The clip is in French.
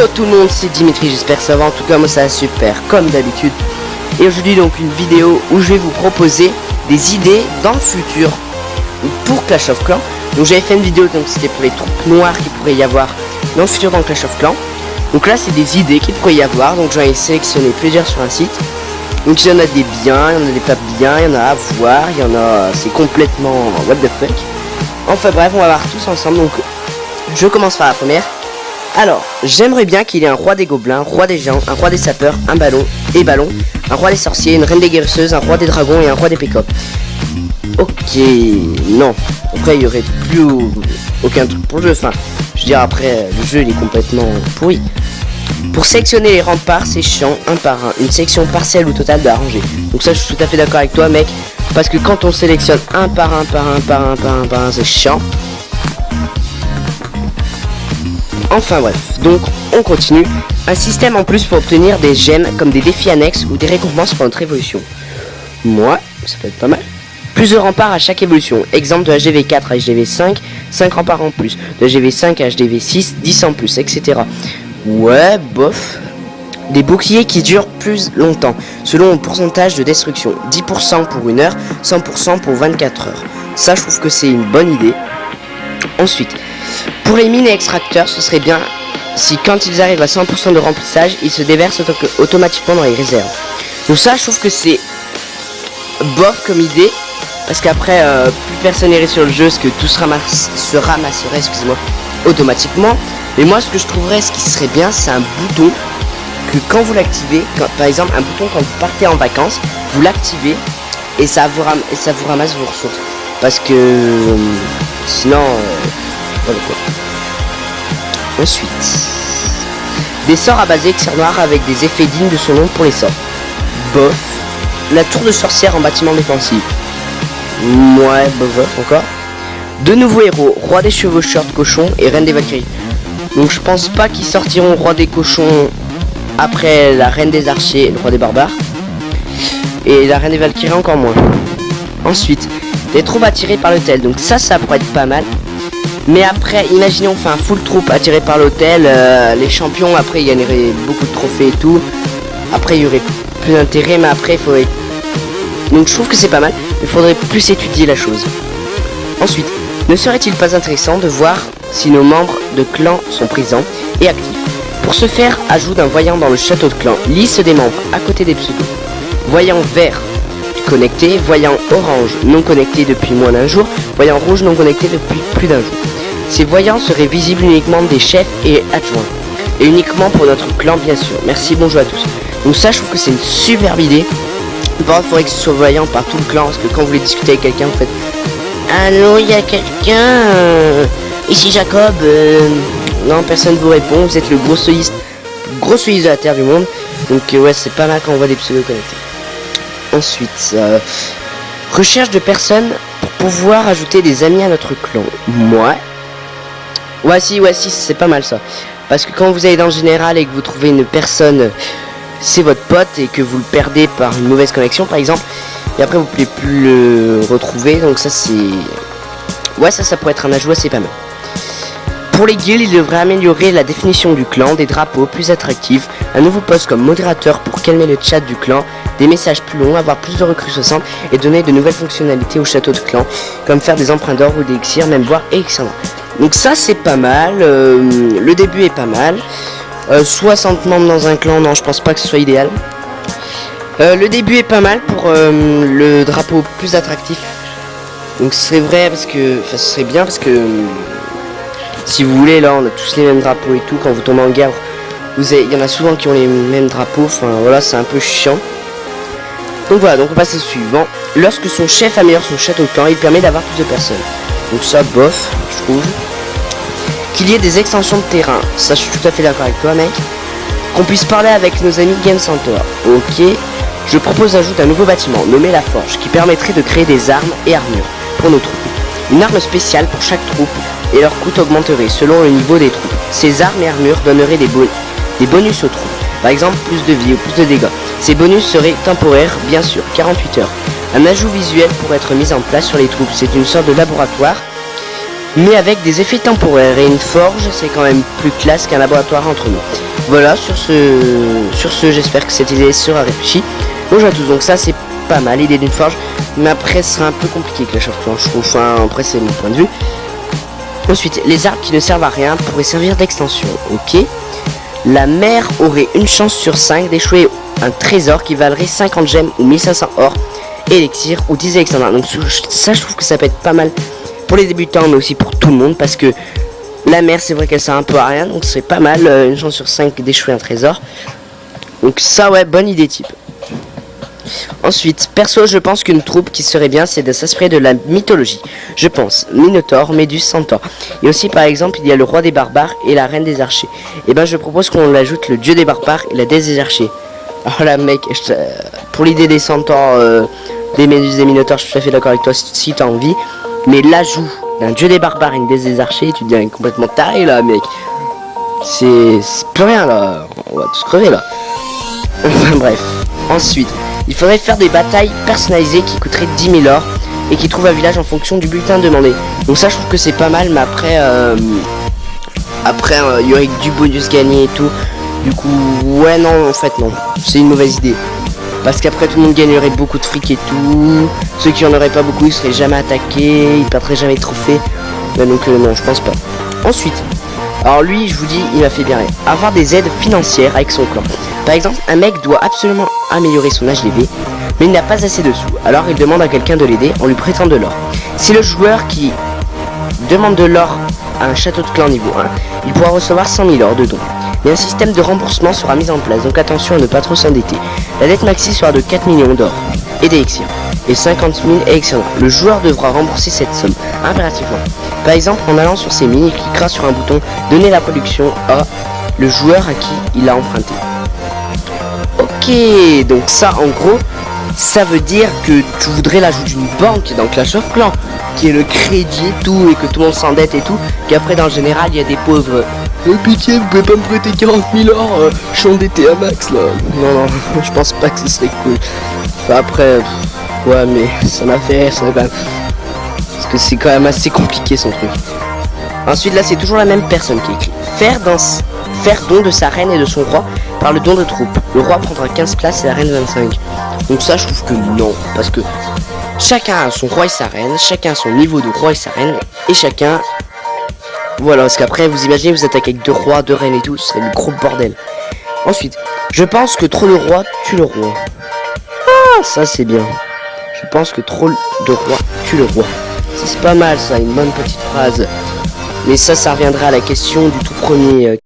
Yo tout le monde, c'est Dimitri, j'espère que ça va. En tout cas moi ça va super comme d'habitude. Et aujourd'hui donc une vidéo où je vais vous proposer des idées dans le futur pour Clash of Clans. Donc j'avais fait une vidéo, donc c'était pour les troupes noires qu'il pourrait y avoir dans le futur dans Clash of Clans. Donc là c'est des idées qu'il pourrait y avoir, donc j'en ai sélectionné plusieurs sur un site. Donc il y en a des biens, il y en a des pas bien, il y en a à voir, il y en a c'est complètement what the fuck. Enfin bref, on va voir tous ensemble. Donc je commence par la première. Alors, j'aimerais bien qu'il y ait un roi des gobelins, un roi des géants, un roi des sapeurs, un ballon, un roi des sorciers, une reine des guérisseuses, un roi des dragons et un roi des pécopes. Ok, non. Après, il y aurait plus aucun truc pour le jeu. Enfin, je veux dire, après, le jeu, il est complètement pourri. Pour sélectionner les remparts, c'est chiant, un par un. Une section partielle ou totale doit arranger. Donc ça, je suis tout à fait d'accord avec toi, mec. Parce que quand on sélectionne un par un, c'est chiant. Enfin bref, donc on continue. Un système en plus pour obtenir des gemmes comme des défis annexes ou des récompenses pour notre évolution. Moi, ça peut être pas mal. Plus de remparts à chaque évolution. Exemple de HDV4 à HDV5, 5 remparts en plus. De HDV5 à HDV6, 10 en plus, etc. Ouais, bof. Des boucliers qui durent plus longtemps, selon le pourcentage de destruction. 10% pour 1 heure, 100% pour 24 heures. Ça, je trouve que c'est une bonne idée. Ensuite, pour les mines et extracteurs, ce serait bien si quand ils arrivent à 100% de remplissage, ils se déversent automatiquement dans les réserves. Donc ça, je trouve que c'est bof comme idée, parce qu'après, plus personne n'irait sur le jeu, parce que tout se ramasserait, excusez-moi, automatiquement. Mais moi, ce que je trouverais, ce qui serait bien, c'est un bouton que quand vous l'activez, par exemple, un bouton quand vous partez en vacances, vous l'activez et ça vous ramasse vos ressources. Parce que sinon, voilà quoi. Ensuite, des sorts à base d'élixir noir avec des effets dignes de son nom pour les sorts. Bof. La tour de sorcière en bâtiment défensif. Ouais, bof encore. De nouveaux héros, roi des chevaux short cochon et reine des Valkyries. Donc je pense pas qu'ils sortiront roi des cochons après la reine des archers et le roi des barbares. Et la reine des Valkyries encore moins. Ensuite, des troupes attirées par l'hôtel. Donc ça pourrait être pas mal. Mais après, imaginons on fait un full troupe attiré par l'hôtel. Les champions, après, il gagneraient beaucoup de trophées et tout. Après, il y aurait plus d'intérêt. Mais après, il faudrait... Donc je trouve que c'est pas mal. Il faudrait plus étudier la chose. Ensuite, ne serait-il pas intéressant de voir si nos membres de clan sont présents et actifs. Pour ce faire, ajoute un voyant dans le château de clan. Liste des membres à côté des pseudos. Voyant vert connecté, voyant orange non connecté depuis moins d'un jour, voyant rouge non connecté depuis plus d'un jour. Ces voyants seraient visibles uniquement des chefs et adjoints. Et uniquement pour notre clan bien sûr. Merci, bonjour à tous. Donc ça, je trouve que c'est une superbe idée. Par contre, il faudrait que ce soit voyant par tout le clan, parce que quand vous voulez discuter avec quelqu'un, vous faites allô, il y a quelqu'un ici Jacob. Non, personne vous répond, vous êtes le gros soliste de la terre du monde. Donc ouais, c'est pas mal quand on voit des pseudos connectés. Ensuite, recherche de personnes pour pouvoir ajouter des amis à notre clan. Moi, ouais si, c'est pas mal ça. Parce que quand vous allez dans le général et que vous trouvez une personne, c'est votre pote, et que vous le perdez par une mauvaise connexion par exemple, et après vous pouvez plus le retrouver. Donc ça c'est... Ouais, ça pourrait être un ajout assez pas mal. Pour les guildes, il devrait améliorer la définition du clan, des drapeaux plus attractifs, un nouveau poste comme modérateur pour calmer le chat du clan, des messages plus longs, avoir plus de recrues 60 et donner de nouvelles fonctionnalités au château de clan, comme faire des emprunts d'or ou d'élixirs, même voir élixir noir. Donc ça c'est pas mal, le début est pas mal. 60 membres dans un clan, non je pense pas que ce soit idéal. Le début est pas mal pour le drapeau plus attractif. Donc c'est vrai parce que, enfin ce serait bien parce que si vous voulez, là on a tous les mêmes drapeaux et tout. Quand vous tombez en guerre, il y en a souvent qui ont les mêmes drapeaux. Enfin voilà, c'est un peu chiant. Donc voilà, donc on passe au suivant. Lorsque son chef améliore son château de clan, il permet d'avoir plus de personnes. Donc ça, bof, je trouve. Qu'il y ait des extensions de terrain. Ça, je suis tout à fait d'accord avec toi, mec. Qu'on puisse parler avec nos amis Game Center. Ok. Je propose d'ajout un nouveau bâtiment, nommé la Forge, qui permettrait de créer des armes et armures pour nos troupes. Une arme spéciale pour chaque troupe, et leur coût augmenterait selon le niveau des troupes. Ces armes et armures donneraient des bonus aux troupes, par exemple plus de vie ou plus de dégâts. Ces bonus seraient temporaires, bien sûr, 48 heures. Un ajout visuel pourrait être mis en place sur les troupes, c'est une sorte de laboratoire, mais avec des effets temporaires. Et une forge, c'est quand même plus classe qu'un laboratoire entre nous. Voilà, sur ce j'espère que cette idée sera réfléchie. Bon, j'ai tout, donc ça c'est pas mal, l'idée d'une forge. Mais après, ce sera un peu compliqué que la Clash of Clans, je trouve. Enfin, après, c'est mon point de vue. Ensuite, les arbres qui ne servent à rien pourraient servir d'extension. Ok. La mer aurait une chance sur 5 d'échouer un trésor qui valerait 50 gemmes ou 1500 or, élixir ou 10 électeurs. Donc ça, je trouve que ça peut être pas mal pour les débutants, mais aussi pour tout le monde, parce que la mer, c'est vrai qu'elle sert un peu à rien, donc c'est pas mal, une chance sur 5 d'échouer un trésor. Donc ça, ouais, bonne idée type. Ensuite, perso, je pense qu'une troupe qui serait bien, c'est de s'inspirer de la mythologie. Je pense Minotaure, Méduse, Centaure. Et aussi, par exemple, il y a le roi des barbares et la reine des archers. Et ben, je propose qu'on l'ajoute le dieu des barbares et la déesse des archers. Alors là, mec, pour l'idée des centaures, des Méduses, des Minotaures, je suis tout à fait d'accord avec toi si t'as envie. Mais l'ajout d'un dieu des barbares et une déesse des archers, tu deviens complètement taré là, mec. C'est plus rien là. On va tous crever là. Enfin bref. Ensuite, il faudrait faire des batailles personnalisées qui coûteraient 10 000 or et qui trouvent un village en fonction du bulletin demandé. Donc ça, je trouve que c'est pas mal, mais après, il y aurait du bonus gagné et tout. Du coup, ouais, non, en fait, non. C'est une mauvaise idée. Parce qu'après, tout le monde gagnerait beaucoup de fric et tout. Ceux qui en auraient pas beaucoup, ils seraient jamais attaqués, ils perdraient jamais de trophées. Donc non, je pense pas. Ensuite, alors lui, je vous dis, il m'a fait bien rire. Avoir des aides financières avec son clan. Par exemple, un mec doit absolument améliorer son HDV, mais il n'a pas assez de sous. Alors il demande à quelqu'un de l'aider en lui prêtant de l'or. Si le joueur qui demande de l'or à un château de clan niveau 1, il pourra recevoir 100 000 or de dons. Mais un système de remboursement sera mis en place, donc attention à ne pas trop s'endetter. La dette maxi sera de 4 millions d'or et d'élixirs, et 50 000 élixirs. Le joueur devra rembourser cette somme, impérativement. Par exemple, en allant sur ses mines, il cliquera sur un bouton « Donner la production à le joueur à qui il a emprunté ». Ok, donc ça, en gros, ça veut dire que tu voudrais l'ajout d'une banque dans Clash of Clans, qui est le crédit et tout, et que tout le monde s'endette et tout, qu'après, dans le général, il y a des pauvres... Oh pitié, vous pouvez pas me prêter 40 000 or, je suis endetté à max là. Non, je pense pas que ce serait cool. Enfin, après, ouais, mais ça m'a fait rire, ça m'a... Parce que c'est quand même assez compliqué son truc. Ensuite, là, c'est toujours la même personne qui écrit. Faire don de sa reine et de son roi par le don de troupes. Le roi prendra 15 places et la reine 25. Donc ça, je trouve que non. Parce que chacun a son roi et sa reine, chacun a son niveau de roi et sa reine, et chacun... Voilà, parce qu'après, vous imaginez, vous attaquez avec 2 rois, 2 reines et tout, c'est le gros bordel. Ensuite, je pense que trop de rois tue le roi. Ah, ça c'est bien. Je pense que trop de rois tue le roi. C'est pas mal ça, une bonne petite phrase. Mais ça reviendra à la question du tout premier